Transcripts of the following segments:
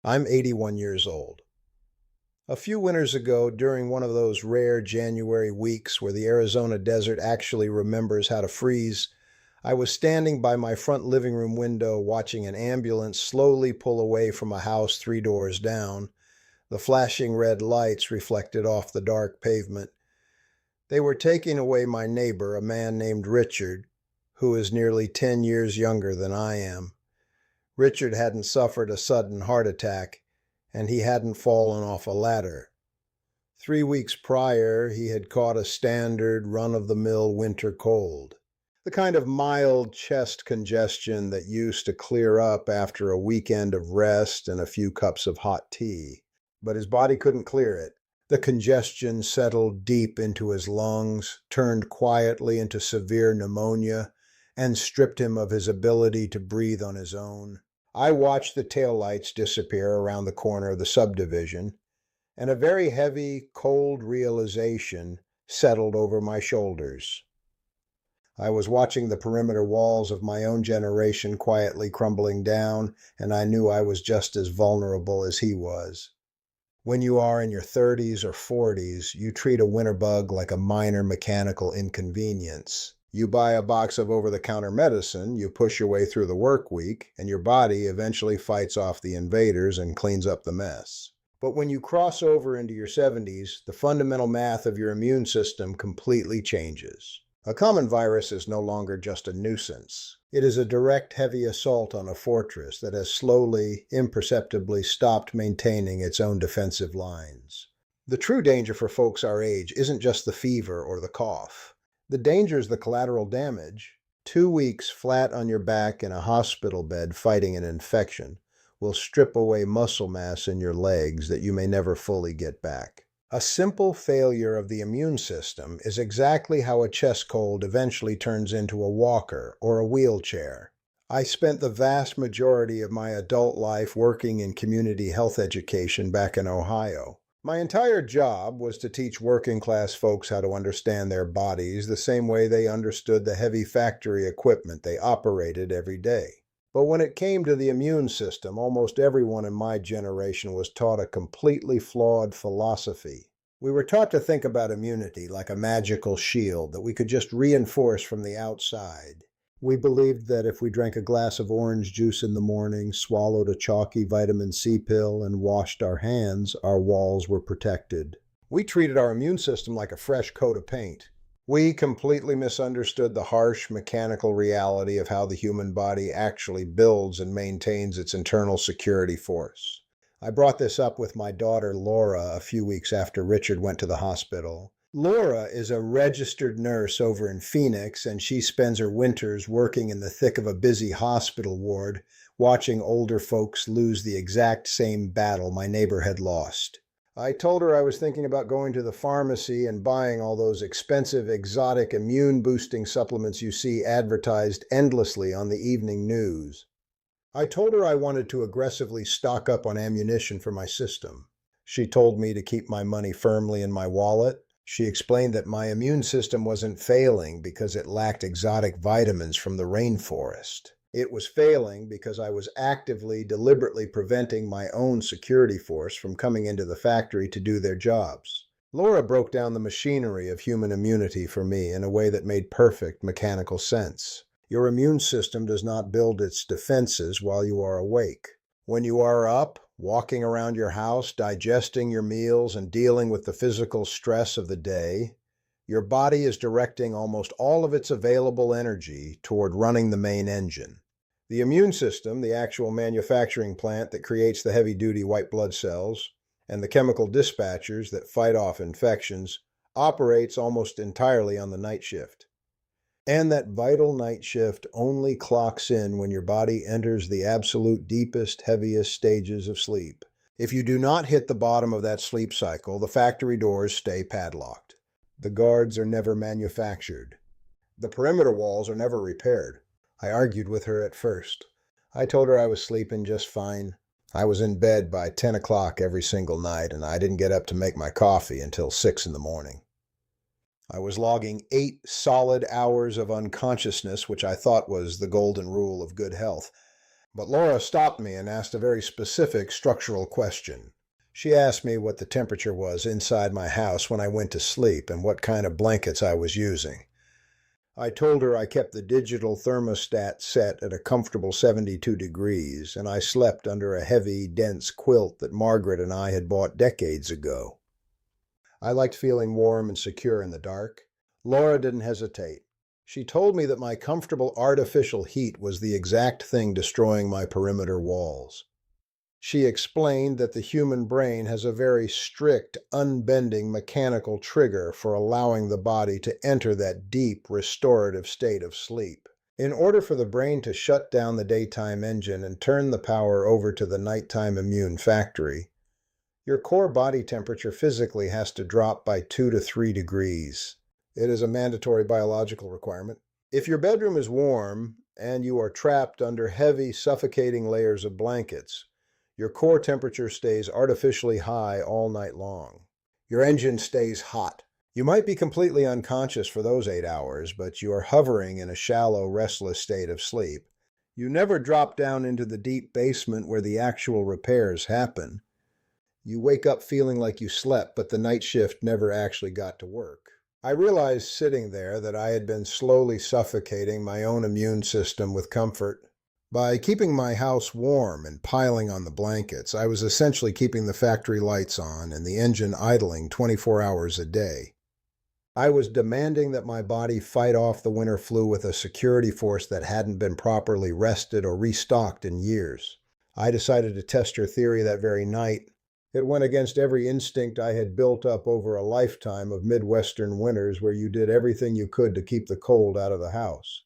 I'm 81 years old. A few winters ago, during one of those rare January weeks where the Arizona desert actually remembers how to freeze, I was standing by my front living room window watching an ambulance slowly pull away from a house 3 doors down. The flashing red lights reflected off the dark pavement. They were taking away my neighbor, a man named Richard, who is nearly 10 years younger than I am. Richard hadn't suffered a sudden heart attack, and he hadn't fallen off a ladder. 3 weeks prior, he had caught a standard run-of-the-mill winter cold, the kind of mild chest congestion that used to clear up after a weekend of rest and a few cups of hot tea. But his body couldn't clear it. The congestion settled deep into his lungs, turned quietly into severe pneumonia, and stripped him of his ability to breathe on his own. I watched the taillights disappear around the corner of the subdivision, and a very heavy, cold realization settled over my shoulders. I was watching the perimeter walls of my own generation quietly crumbling down, and I knew I was just as vulnerable as he was. When you are in your 30s or 40s, you treat a winter bug like a minor mechanical inconvenience. You buy a box of over-the-counter medicine, you push your way through the work week, and your body eventually fights off the invaders and cleans up the mess. But when you cross over into your 70s, the fundamental math of your immune system completely changes. A common virus is no longer just a nuisance. It is a direct, heavy assault on a fortress that has slowly, imperceptibly stopped maintaining its own defensive lines. The true danger for folks our age isn't just the fever or the cough. The danger is the collateral damage. 2 weeks flat on your back in a hospital bed fighting an infection will strip away muscle mass in your legs that you may never fully get back. A simple failure of the immune system is exactly how a chest cold eventually turns into a walker or a wheelchair. I spent the vast majority of my adult life working in community health education back in Ohio. My entire job was to teach working-class folks how to understand their bodies the same way they understood the heavy factory equipment they operated every day. But when it came to the immune system, almost everyone in my generation was taught a completely flawed philosophy. We were taught to think about immunity like a magical shield that we could just reinforce from the outside. We believed that if we drank a glass of orange juice in the morning, swallowed a chalky vitamin C pill, and washed our hands, our walls were protected. We treated our immune system like a fresh coat of paint. We completely misunderstood the harsh mechanical reality of how the human body actually builds and maintains its internal security force. I brought this up with my daughter Laura a few weeks after Richard went to the hospital. Laura is a registered nurse over in Phoenix, and she spends her winters working in the thick of a busy hospital ward, watching older folks lose the exact same battle my neighbor had lost. I told her I was thinking about going to the pharmacy and buying all those expensive, exotic, immune-boosting supplements you see advertised endlessly on the evening news. I told her I wanted to aggressively stock up on ammunition for my system. She told me to keep my money firmly in my wallet. She explained that my immune system wasn't failing because it lacked exotic vitamins from the rainforest. It was failing because I was actively, deliberately preventing my own security force from coming into the factory to do their jobs. Laura broke down the machinery of human immunity for me in a way that made perfect mechanical sense. Your immune system does not build its defenses while you are awake. When you are up, walking around your house, digesting your meals, and dealing with the physical stress of the day, your body is directing almost all of its available energy toward running the main engine. The immune system, the actual manufacturing plant that creates the heavy-duty white blood cells, and the chemical dispatchers that fight off infections, operates almost entirely on the night shift. And that vital night shift only clocks in when your body enters the absolute deepest, heaviest stages of sleep. If you do not hit the bottom of that sleep cycle, the factory doors stay padlocked. The guards are never manufactured. The perimeter walls are never repaired. I argued with her at first. I told her I was sleeping just fine. I was in bed by 10 o'clock every single night, and I didn't get up to make my coffee until 6 in the morning. I was logging 8 solid hours of unconsciousness, which I thought was the golden rule of good health. But Laura stopped me and asked a very specific structural question. She asked me what the temperature was inside my house when I went to sleep and what kind of blankets I was using. I told her I kept the digital thermostat set at a comfortable 72 degrees, and I slept under a heavy, dense quilt that Margaret and I had bought decades ago. I liked feeling warm and secure in the dark. Laura didn't hesitate. She told me that my comfortable artificial heat was the exact thing destroying my perimeter walls. She explained that the human brain has a very strict, unbending mechanical trigger for allowing the body to enter that deep, restorative state of sleep. In order for the brain to shut down the daytime engine and turn the power over to the nighttime immune factory, your core body temperature physically has to drop by 2 to 3 degrees. It is a mandatory biological requirement. If your bedroom is warm and you are trapped under heavy, suffocating layers of blankets, your core temperature stays artificially high all night long. Your engine stays hot. You might be completely unconscious for those 8 hours, but you are hovering in a shallow, restless state of sleep. You never drop down into the deep basement where the actual repairs happen. You wake up feeling like you slept, but the night shift never actually got to work. I realized sitting there that I had been slowly suffocating my own immune system with comfort. By keeping my house warm and piling on the blankets, I was essentially keeping the factory lights on and the engine idling 24 hours a day. I was demanding that my body fight off the winter flu with a security force that hadn't been properly rested or restocked in years. I decided to test her theory that very night. It went against every instinct I had built up over a lifetime of Midwestern winters where you did everything you could to keep the cold out of the house.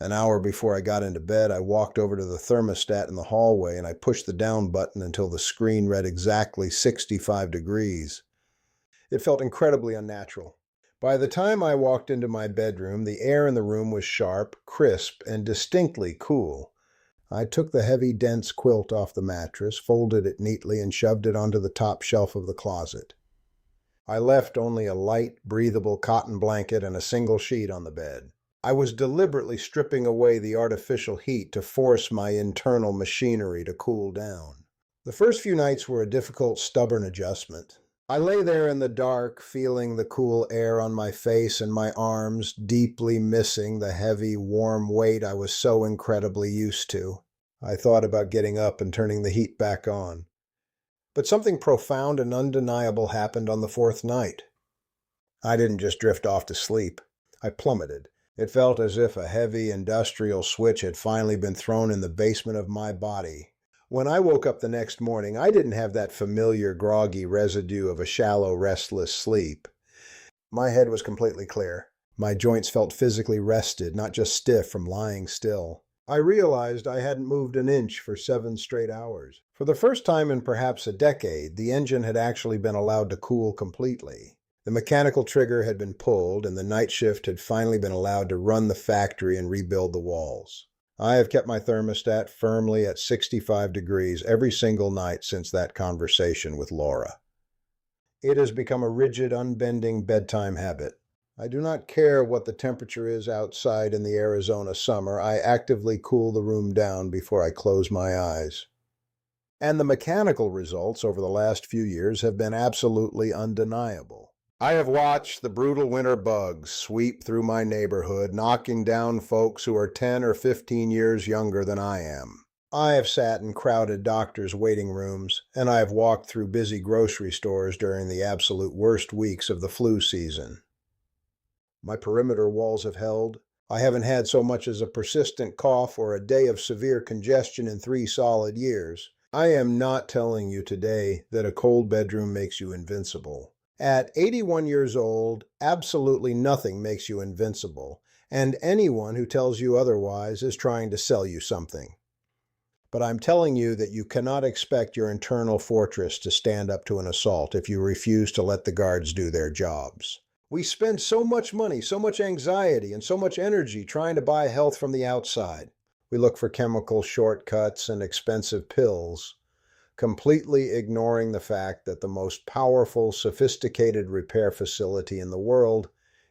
An hour before I got into bed, I walked over to the thermostat in the hallway and I pushed the down button until the screen read exactly 65 degrees. It felt incredibly unnatural. By the time I walked into my bedroom, the air in the room was sharp, crisp, and distinctly cool. I took the heavy, dense quilt off the mattress, folded it neatly, and shoved it onto the top shelf of the closet. I left only a light, breathable cotton blanket and a single sheet on the bed. I was deliberately stripping away the artificial heat to force my internal machinery to cool down. The first few nights were a difficult, stubborn adjustment. I lay there in the dark, feeling the cool air on my face and my arms, deeply missing the heavy, warm weight I was so incredibly used to. I thought about getting up and turning the heat back on. But something profound and undeniable happened on the fourth night. I didn't just drift off to sleep. I plummeted. It felt as if a heavy industrial switch had finally been thrown in the basement of my body. When I woke up the next morning, I didn't have that familiar groggy residue of a shallow, restless sleep. My head was completely clear. My joints felt physically rested, not just stiff from lying still. I realized I hadn't moved an inch for 7 straight hours. For the first time in perhaps a decade, the engine had actually been allowed to cool completely. The mechanical trigger had been pulled, and the night shift had finally been allowed to run the factory and rebuild the walls. I have kept my thermostat firmly at 65 degrees every single night since that conversation with Laura. It has become a rigid, unbending bedtime habit. I do not care what the temperature is outside in the Arizona summer. I actively cool the room down before I close my eyes. And the mechanical results over the last few years have been absolutely undeniable. I have watched the brutal winter bugs sweep through my neighborhood, knocking down folks who are 10 or 15 years younger than I am. I have sat in crowded doctors' waiting rooms, and I have walked through busy grocery stores during the absolute worst weeks of the flu season. My perimeter walls have held. I haven't had so much as a persistent cough or a day of severe congestion in 3 solid years. I am not telling you today that a cold bedroom makes you invincible. At 81 years old, absolutely nothing makes you invincible, and anyone who tells you otherwise is trying to sell you something. But I'm telling you that you cannot expect your internal fortress to stand up to an assault if you refuse to let the guards do their jobs. We spend so much money, so much anxiety, and so much energy trying to buy health from the outside. We look for chemical shortcuts and expensive pills, completely ignoring the fact that the most powerful, sophisticated repair facility in the world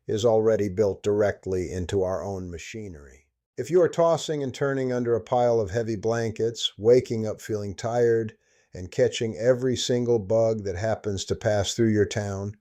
is already built directly into our own machinery. If you are tossing and turning under a pile of heavy blankets, waking up feeling tired, and catching every single bug that happens to pass through your town,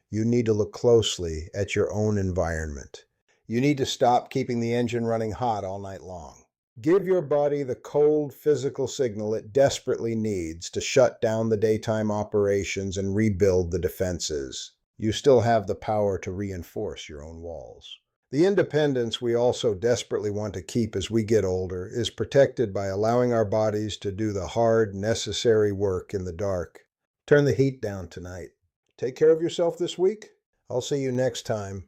you need to look closely at your own environment. You need to stop keeping the engine running hot all night long. Give your body the cold physical signal it desperately needs to shut down the daytime operations and rebuild the defenses. You still have the power to reinforce your own walls. The independence we also desperately want to keep as we get older is protected by allowing our bodies to do the hard, necessary work in the dark. Turn the heat down tonight. Take care of yourself this week. I'll see you next time